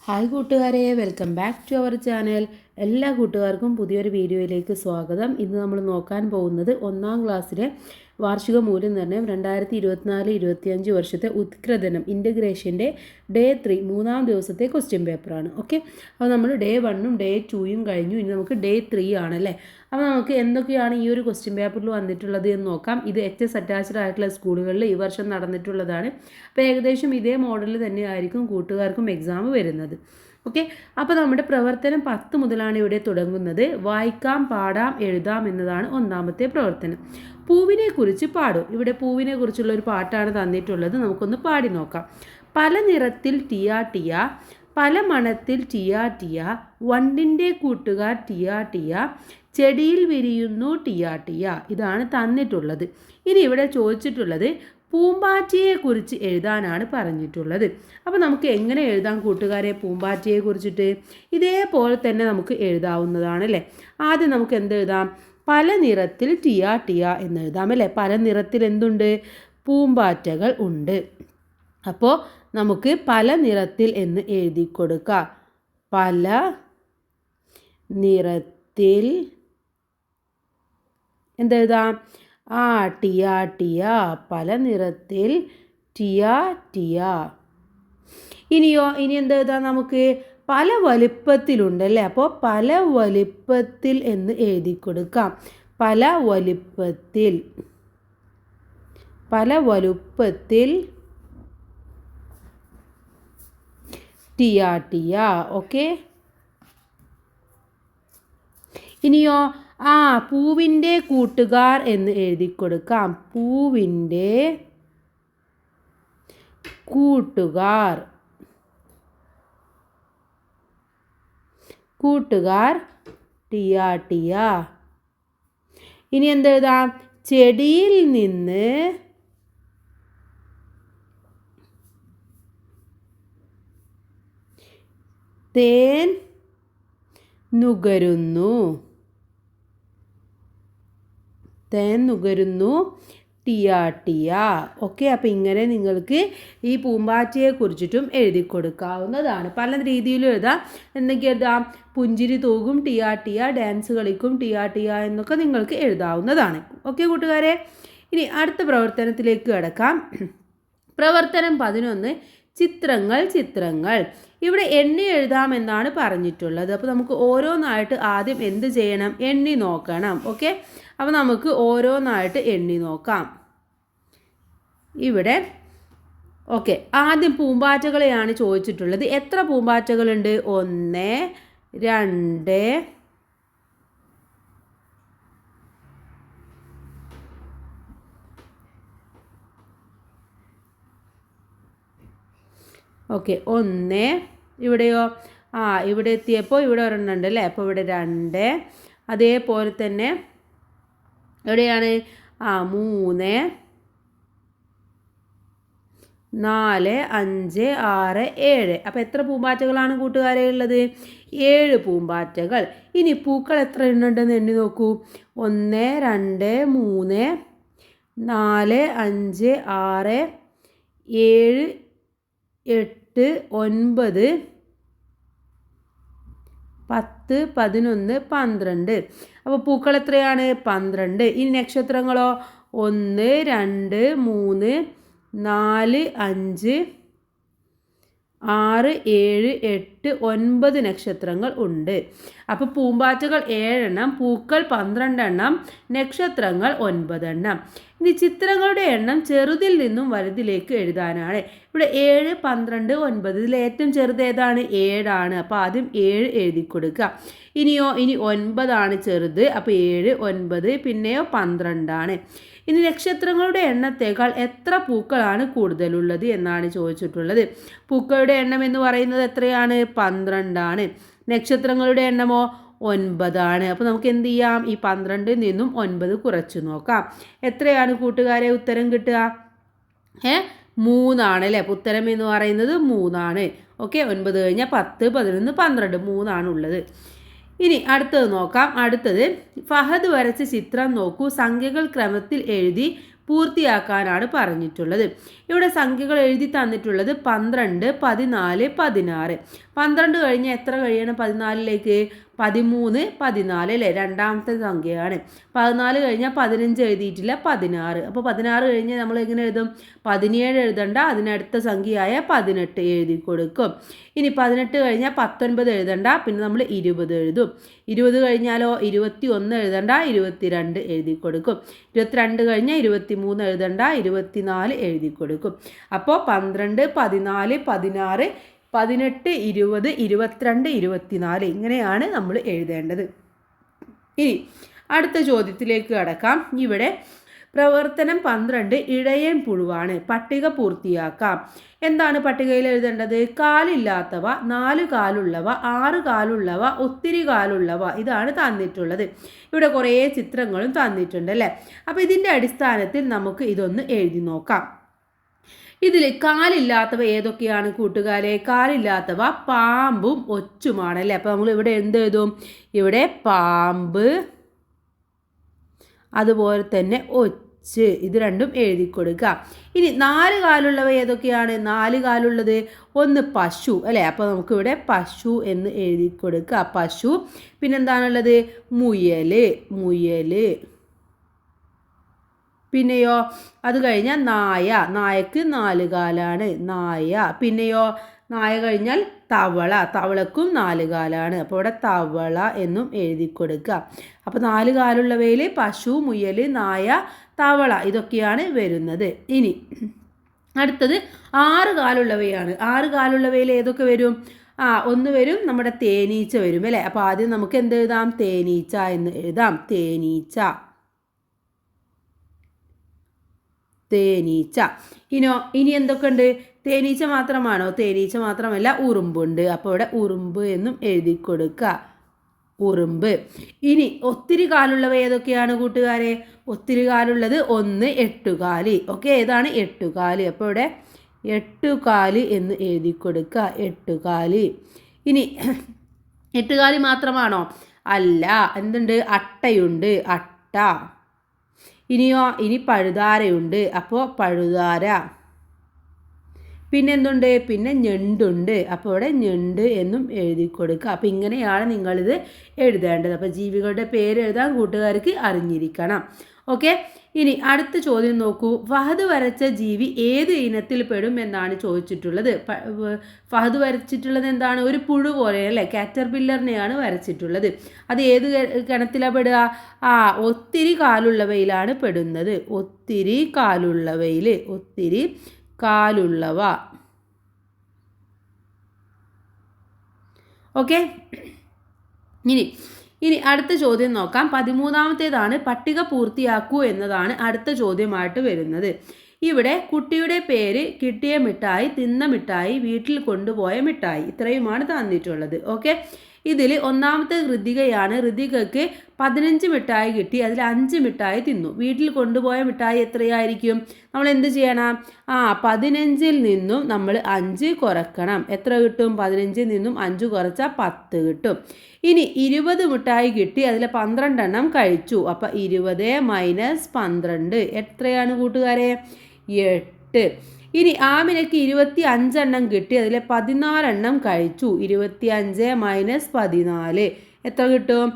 Hi കൂട്ടുകാരെ, welcome back to our channel. എല്ലാ കൂട്ടുകാർക്കും പുതിയൊരു വീഡിയോയിലേക്ക് സ്വാഗതം. ഇന്ന് നമ്മൾ നോക്കാൻ പോകുന്നത് 1ാം ക്ലാസ്സിലെ വാർഷിക മൂല്യനിർണ്ണയം 2024-25 വർഷത്തെ ഉത്കൃതനം ഇൻ്റഗ്രേഷൻ്റെ ഡേ 3 മൂന്നാം ദിവസത്തെ ക്വസ്റ്റ്യൻ പേപ്പറാണ്. ഓക്കെ, അപ്പോൾ നമ്മൾ ഡേ 1ഉം ഡേ 2ഉം കഴിഞ്ഞു. ഇനി നമുക്ക് ഡേ 3 ആണല്ലേ. അപ്പോൾ നമുക്ക് എന്തൊക്കെയാണ് ഈ ഒരു ക്വസ്റ്റ്യൻ പേപ്പറിൽ വന്നിട്ടുള്ളത് എന്ന് നോക്കാം. ഇത് HS അറ്റാച്ച്ഡ് ആയിട്ടുള്ള സ്കൂളുകളിൽ ഈ വർഷം നടന്നിട്ടുള്ളതാണ്. അപ്പോൾ ഏകദേശം ഇതേ മോഡലിൽ തന്നെ ആയിരിക്കും കൂട്ടുകാർക്കും എക്സാം വരുന്നത്. ഓക്കെ, അപ്പോൾ നമ്മുടെ പ്രവർത്തനം 10 മുതലാണ് ഇവിടെ തുടങ്ങുന്നത്. വായിക്കാം, പാടാം, എഴുതാം എന്നതാണ് ഒന്നാമത്തെ പ്രവർത്തനം. പൂവിനെ കുറിച്ച് പാടും. ഇവിടെ പൂവിനെ കുറിച്ചുള്ള ഒരു പാട്ടാണ് തന്നിട്ടുള്ളത്. നമുക്കൊന്ന് പാടി നോക്കാം. പല നിറത്തിൽ ടിയ ടിയ, പല മണത്തിൽ ടിയ ടിയ, വണ്ടിൻ്റെ കൂട്ടുകാർ ടിയ ടിയ, ചെടിയിൽ വിരിയുന്നു ടിയ ടിയ. ഇതാണ് തന്നിട്ടുള്ളത്. ഇനി ഇവിടെ ചോദിച്ചിട്ടുള്ളത് പൂമ്പാറ്റയെ കുറിച്ച് എഴുതാനാണ് പറഞ്ഞിട്ടുള്ളത്. അപ്പോൾ നമുക്ക് എങ്ങനെ എഴുതാം കൂട്ടുകാരെ പൂമ്പാറ്റയെ കുറിച്ചിട്ട്? ഇതേപോലെ തന്നെ നമുക്ക് എഴുതാവുന്നതാണ് അല്ലേ. ആദ്യം നമുക്ക് എന്തെഴുതാം? പല നിറത്തിൽ ടിയ ടിയ എന്ന് എഴുതാം അല്ലേ. പല നിറത്തിൽ എന്തുണ്ട്? പൂമ്പാറ്റകൾ ഉണ്ട്. അപ്പോൾ നമുക്ക് പല നിറത്തിൽ എന്ന് എഴുതി കൊടുക്കാം. പല നിറത്തിൽ എന്തെഴുതാം? ടിയ ടിയ, പല നിറത്തിൽ ടിയ ടിയ. ഇനി എന്തെഴുതാം നമുക്ക്? പല വലിപ്പത്തിലുണ്ടല്ലേ. അപ്പോൾ പല വലിപ്പത്തിൽ എന്ന് എഴുതി കൊടുക്കാം. പല വലിപ്പത്തിൽ ടിയ ടിയ. ഓക്കെ, ഇനിയോ പൂവിൻ്റെ കൂട്ടുകാർ എന്ന് എഴുതി കൊടുക്കാം. പൂവിൻ്റെ കൂട്ടുകാർ ടിയ ടിയ. ഇനി എന്തെഴുതാം? ചെടിയിൽ നിന്ന് തേൻ നുകരുന്നു ടിയ ടിയ. ഓക്കെ, അപ്പോൾ ഇങ്ങനെ നിങ്ങൾക്ക് ഈ പൂമ്പാറ്റയെ കുറിച്ചിട്ടും എഴുതി കൊടുക്കാവുന്നതാണ്. പല രീതിയിലും എഴുതാം. എന്തൊക്കെ എഴുതാം? പുഞ്ചിരി തൂകും ടിയ ടിയ, ഡാൻസ് കളിക്കും ടിയ ടിയ എന്നൊക്കെ നിങ്ങൾക്ക് എഴുതാവുന്നതാണ്. ഓക്കെ കൂട്ടുകാരെ, ഇനി അടുത്ത പ്രവർത്തനത്തിലേക്ക് കിടക്കാം. പ്രവർത്തനം 11 ചിത്രങ്ങൾ. ഇവിടെ എണ്ണി എഴുതാമെന്നാണ് പറഞ്ഞിട്ടുള്ളത്. അപ്പോൾ നമുക്ക് ഓരോന്നായിട്ട് ആദ്യം എന്ത് ചെയ്യണം? എണ്ണി നോക്കണം. ഓക്കെ, അപ്പോൾ നമുക്ക് ഓരോന്നായിട്ട് എണ്ണി നോക്കാം. ഇവിടെ ഓക്കെ, ആദ്യം പൂമ്പാറ്റകളെയാണ് ചോദിച്ചിട്ടുള്ളത്. എത്ര പൂമ്പാറ്റകളുണ്ട്? 1 2 ഓക്കെ 1. ഇവിടെയോ? ഇവിടെ എത്തിയപ്പോൾ ഇവിടെ ഒരെണ്ണം ഉണ്ട് അല്ലേ. അപ്പോൾ ഇവിടെ 2. അതേപോലെ തന്നെ എവിടെയാണ്? 3 4 5 6 7. അപ്പോൾ എത്ര പൂമ്പാറ്റകളാണ് കൂട്ടുകാരെ ഉള്ളത്? 7 പൂമ്പാറ്റകൾ. ഇനി പൂക്കൾ എത്ര എണ്ണം ഉണ്ടെന്ന് എണ്ണി നോക്കൂ. 1 2 3 4 5 6 7 8 9 10 11 12. അപ്പോൾ പൂക്കൾ എത്രയാണ്? 12. ഇനി നക്ഷത്രങ്ങളോ? 1 2 3 4 5 6 7 8 9 നക്ഷത്രങ്ങൾ ഉണ്ട്. അപ്പോൾ പൂമ്പാറ്റകൾ 7 എണ്ണം, പൂക്കൾ 12 എണ്ണം, നക്ഷത്രങ്ങൾ 9 എണ്ണം. ഇനി ചിത്രങ്ങളുടെ എണ്ണം ചെറുതിൽ നിന്നും വലുതിലേക്ക് എഴുതാനാണ്. ഇവിടെ 7 12 9. ഇതിൽ ഏറ്റവും ചെറുത് ഏതാണ്? 7 ആണ്. അപ്പോൾ ആദ്യം 7 എഴുതി കൊടുക്കുക. ഇനി 9 ആണ് ചെറുത്. അപ്പോൾ 7 9 പിന്നെയോ 12 ആണ്. ഇനി നക്ഷത്രങ്ങളുടെ എണ്ണത്തേക്കാൾ എത്ര പൂക്കളാണ് കൂടുതലുള്ളത് എന്നാണ് ചോദിച്ചിട്ടുള്ളത്. പൂക്കളുടെ എണ്ണം എന്ന് പറയുന്നത് എത്രയാണ്? 12 ആണ്. നക്ഷത്രങ്ങളുടെ എണ്ണമോ 9 ആണ്. അപ്പോൾ നമുക്ക് എന്ത് ചെയ്യാം? ഈ 12 നിന്നും 9 കുറച്ച് നോക്കാം. എത്രയാണ് കൂട്ടുകാരെ ഉത്തരം കിട്ടുക? 3 ആണ് അല്ലേ. അപ്പോൾ ഉത്തരം എന്ന് പറയുന്നത് 3 ആണ്. ഓക്കെ, 9 കഴിഞ്ഞാൽ 10 11 12 3 ആണുള്ളത്. ഇനി അടുത്തത് നോക്കാം. അടുത്തത് ഫഹദ് വരച്ച ചിത്രം നോക്കൂ. സംഖ്യകൾ ക്രമത്തിൽ എഴുതി പൂർത്തിയാക്കാനാണ് പറഞ്ഞിട്ടുള്ളത്. ഇവിടെ സംഖ്യകൾ എഴുതി തന്നിട്ടുള്ളത് 12, 14, 16. 12 കഴിഞ്ഞാൽ എത്ര കഴിയണം 14ലേക്ക്? 13, 14 അല്ലേ, രണ്ടാമത്തെ സംഖ്യയാണ്. 14 കഴിഞ്ഞാൽ 15 എഴുതിയിട്ടില്ല, 16. അപ്പോൾ 16 കഴിഞ്ഞാൽ നമ്മൾ എങ്ങനെ എഴുതും? 17 എഴുതണ്ട, അതിനടുത്ത സംഖ്യയായ 18 എഴുതി കൊടുക്കും. ഇനി 18 കഴിഞ്ഞാൽ 19 എഴുതണ്ട, പിന്നെ നമ്മൾ 20 എഴുതും. 20 കഴിഞ്ഞാലോ 21 എഴുതണ്ട, 22 എഴുതി കൊടുക്കും. 22 കഴിഞ്ഞാൽ 23 എഴുതണ്ട, 24 എഴുതി കൊടുക്കും. അപ്പോൾ 12, 14, 16, 18, 20, 22, 24 ഇങ്ങനെയാണ് നമ്മൾ എഴുതേണ്ടത്. ഇനി അടുത്ത ചോദ്യത്തിലേക്ക് കടക്കാം. ഇവിടെ പ്രവർത്തനം 12 ഇഴയൻ പുഴുവാണ്. പട്ടിക പൂർത്തിയാക്കാം. എന്താണ് പട്ടികയിൽ എഴുതേണ്ടത്? കാലില്ലാത്തവ, 4 കാലുള്ളവ, 6 കാലുള്ളവ, ഒത്തിരി കാലുള്ളവ, ഇതാണ് തന്നിട്ടുള്ളത്. ഇവിടെ കുറേ ചിത്രങ്ങളും തന്നിട്ടുണ്ട് അല്ലേ. അപ്പോൾ ഇതിൻ്റെ അടിസ്ഥാനത്തിൽ നമുക്ക് ഇതൊന്ന് എഴുതി നോക്കാം. ഇതിൽ കാലില്ലാത്തവ ഏതൊക്കെയാണ് കൂട്ടുകാരെ? കാലില്ലാത്തവ പാമ്പും ഒച്ചുമാണ് അല്ലേ. അപ്പോൾ നമ്മൾ ഇവിടെ എന്ത് എഴുതും? ഇവിടെ പാമ്പ്, അതുപോലെ തന്നെ ഒച്ച്, ഇത് രണ്ടും എഴുതി കൊടുക്കുക. ഇനി 4 കാലുള്ളവ ഏതൊക്കെയാണ്? 4 കാലുള്ളത് ഒന്ന് പശു അല്ലേ. അപ്പോൾ നമുക്കിവിടെ പശു എന്ന് എഴുതി കൊടുക്കുക, പശു. പിന്നെന്താണുള്ളത്? മുയൽ, മുയൽ. പിന്നെയോ അത് കഴിഞ്ഞാൽ നായ, നായക്ക് 4 കാലാണ്, നായ. പിന്നെയോ നായ കഴിഞ്ഞാൽ തവള, തവളക്കും 4 കാലാണ്. അപ്പോൾ ഇവിടെ തവള എന്നും എഴുതി കൊടുക്കുക. അപ്പോൾ 4 കാലുള്ളവയിൽ പശു, മുയൽ, നായ, തവള ഇതൊക്കെയാണ് വരുന്നത്. ഇനി അടുത്തത് 6 കാലുള്ളവയാണ്. 6 കാലുള്ളവയിൽ ഏതൊക്കെ വരും? ഒന്ന് വരും നമ്മുടെ തേനീച്ച വരും അല്ലേ. അപ്പോൾ ആദ്യം നമുക്ക് എന്ത് എഴുതാം? തേനീച്ച എന്ന് എഴുതാം, തേനീച്ച, തേനീച്ച. ഇനി എന്തൊക്കെ ഉണ്ട്? തേനീച്ച മാത്രമാണോ? തേനീച്ച മാത്രമല്ല, ഉറുമ്പുണ്ട്. അപ്പോൾ ഇവിടെ ഉറുമ്പ് എന്നും എഴുതി കൊടുക്കുക, ഉറുമ്പ്. ഇനി ഒത്തിരി കാലുള്ളവ ഏതൊക്കെയാണ് കൂട്ടുകാരെ? ഒത്തിരി കാലുള്ളത് ഒന്ന് 8 കാല്. ഓക്കെ, ഏതാണ് 8 കാല്? അപ്പോൾ ഇവിടെ 8 കാല് എന്ന് എഴുതി കൊടുക്കുക, 8 കാല്. ഇനി 8 കാല് മാത്രമാണോ? അല്ല, എന്തുണ്ട്? അട്ടയുണ്ട്, അട്ട. ഇനി പഴുതാരയുണ്ട്, അപ്പോൾ പഴുതാര. പിന്നെ എന്തുണ്ട്? പിന്നെ ഞണ്ടുണ്ട്, അപ്പോൾ ഇവിടെ ഞണ്ട് എന്നും എഴുതി കൊടുക്കുക. അപ്പോൾ ഇങ്ങനെയാണ് നിങ്ങളിത് എഴുതേണ്ടത്. അപ്പോൾ ജീവികളുടെ പേര് എഴുതാൻ കൂട്ടുകാർക്ക് അറിഞ്ഞിരിക്കണം. ഓക്കെ, ഇനി അടുത്ത ചോദ്യം നോക്കൂ. ഫഹദ് വരച്ച ജീവി ഏത് ഇനത്തിൽ പെടും എന്നാണ് ചോദിച്ചിട്ടുള്ളത്. ഫഹദ് വരച്ചിട്ടുള്ളത് എന്താണ്? ഒരു പുഴു പോലെ അല്ലേ, കാറ്റർപില്ലറിനെയാണ് വരച്ചിട്ടുള്ളത്. അത് ഏത് ഗണത്തിലാണ് പെടുക? ഒത്തിരി കാലുള്ളവയിലാണ് പെടുന്നത്, ഒത്തിരി കാലുള്ളവയിൽ, ഒത്തിരി കാലുള്ളവ. ഓക്കെ, ഇനി അടുത്ത ചോദ്യം നോക്കാം. 13ാമത്തേതാണ്. പട്ടിക പൂർത്തിയാക്കൂ എന്നതാണ് അടുത്ത ചോദ്യമായിട്ട് വരുന്നത്. ഇവിടെ കുട്ടിയുടെ പേര്, കിട്ടിയ മിഠായി, തിന്ന മിഠായി, വീട്ടിൽ കൊണ്ടുപോയ മിഠായി, ഇത്രയുമാണ് തന്നിട്ടുള്ളത്. ഓക്കെ, ഇതിൽ ഒന്നാമത്തെ ഋതികയാണ്. ഋതികയ്ക്ക് 15 മിഠായി കിട്ടി, അതിൽ 5 മിഠായി തിന്നു. വീട്ടിൽ കൊണ്ടുപോയ മിഠായി എത്രയായിരിക്കും? നമ്മൾ എന്ത് ചെയ്യണം? 15ൽ നിന്നും നമ്മൾ 5 കുറക്കണം. എത്ര കിട്ടും? 15ൽ നിന്നും 5 കുറച്ചാൽ 10 കിട്ടും. ഇനി 20 മിഠായി കിട്ടി, അതിൽ 12 എണ്ണം കഴിച്ചു. അപ്പോൾ 20 മൈനസ് 12 എത്രയാണ് കൂട്ടുകാരെ? 8. ഇനി ആമിനയ്ക്ക് 25 എണ്ണം കിട്ടി, അതിൽ 14 എണ്ണം കഴിച്ചു. 25 മൈനസ് 14 എത്ര കിട്ടും?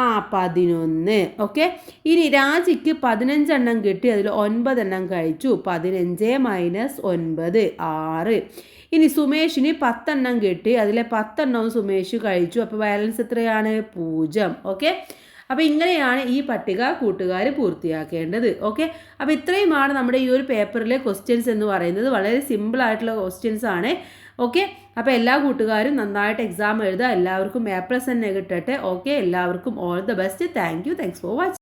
11. ഓക്കെ, ഇനി രാജിക്ക് 15 എണ്ണം കിട്ടി, അതിൽ 9 എണ്ണം കഴിച്ചു. 15 മൈനസ് 9 6. ഇനി സുമേഷിന് 10 എണ്ണം കിട്ടി, അതിലെ 10 എണ്ണവും സുമേഷ് കഴിച്ചു. അപ്പോൾ ബാലൻസ് എത്രയാണ്? 0. ഓക്കെ, അപ്പോൾ ഇങ്ങനെയാണ് ഈ പട്ടിക കൂട്ടുകാർ പൂർത്തിയാക്കേണ്ടത്. ഓക്കെ, അപ്പോൾ ഇത്രയുമാണ് നമ്മുടെ ഈ ഒരു പേപ്പറിലെ ക്വസ്റ്റ്യൻസ് എന്ന് പറയുന്നത്. വളരെ സിമ്പിൾ ആയിട്ടുള്ള ക്വസ്റ്റ്യൻസ് ആണ്. ഓക്കെ, അപ്പോൾ എല്ലാ കൂട്ടുകാരും നന്നായിട്ട് എക്സാം എഴുതുക. എല്ലാവർക്കും A+ തന്നെ കിട്ടട്ടെ. ഓക്കെ, എല്ലാവർക്കും all the best. Thanks for watching.